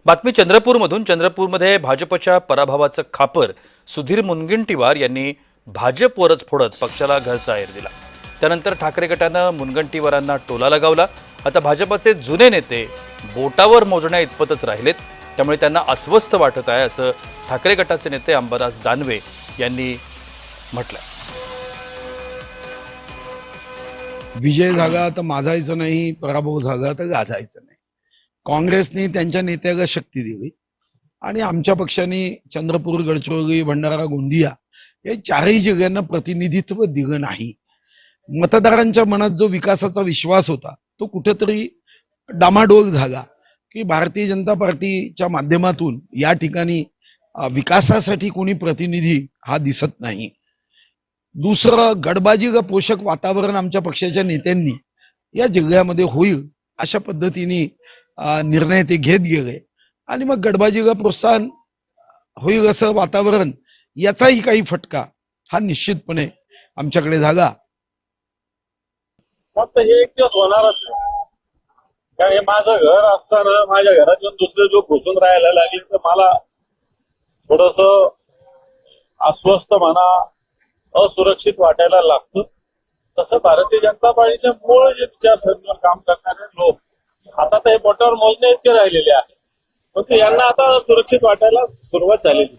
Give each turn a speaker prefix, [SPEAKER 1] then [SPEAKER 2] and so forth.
[SPEAKER 1] बातमी चंद्रपूरमधून. चंद्रपूरमध्ये भाजपच्या पराभवाचं खापर सुधीर मुनगंटीवार यांनी भाजपवरच फोडत पक्षाला घरचा आहेर दिला. त्यानंतर ठाकरे गटानं मुनगंटीवारांना टोला लगावला. आता भाजपचे जुने नेते बोटावर मोजण्या इतपतच राहिलेत, त्यामुळे त्यांना अस्वस्थ वाटत आहे असं ठाकरे गटाचे नेते अंबादास दानवे यांनी म्हटलं.
[SPEAKER 2] विजय झाला तर माजायचं नाही, पराभव झाला तर गाजायचं नाही. काँग्रेसने त्यांच्या नेत्याला शक्ती दिली आणि आमच्या पक्षाने चंद्रपूर, गडचिरोली, भंडारा, गोंदिया या चारही जिल्ह्यांना प्रतिनिधित्व दिलं नाही. मतदारांच्या मनात जो विकासाचा विश्वास होता तो कुठेतरी डामाडोल झाला की भारतीय जनता पार्टीच्या माध्यमातून या ठिकाणी विकासासाठी कोणी प्रतिनिधी हा दिसत नाही. दुसरं, गडबाजीला पोषक वातावरण आमच्या पक्षाच्या नेत्यांनी या जिल्ह्यामध्ये होईल अशा पद्धतीने निर्णय ते घेत गेले आणि मग गडबाजीला प्रोत्साहन होईल असं वातावरण याचाही काही फटका हा निश्चितपणे आमच्याकडे झाला.
[SPEAKER 3] फक्त हे एक दिवस होणारच आहे. कारण हे माझं घर असताना माझ्या घरात येऊन दुसरे लोक घुसून राहायला लागले तर मला थोडस अस्वस्थ म्हणा, असुरक्षित वाटायला लागतं. तसं भारतीय जनता पार्टीच्या मूळ जे विचारसरणीवर काम करणारे लोक आता तर हे बोटावर मोजणे इतके राहिलेले आहेत, परंतु यांना आता सुरक्षित वाटायला सुरुवात झालेली.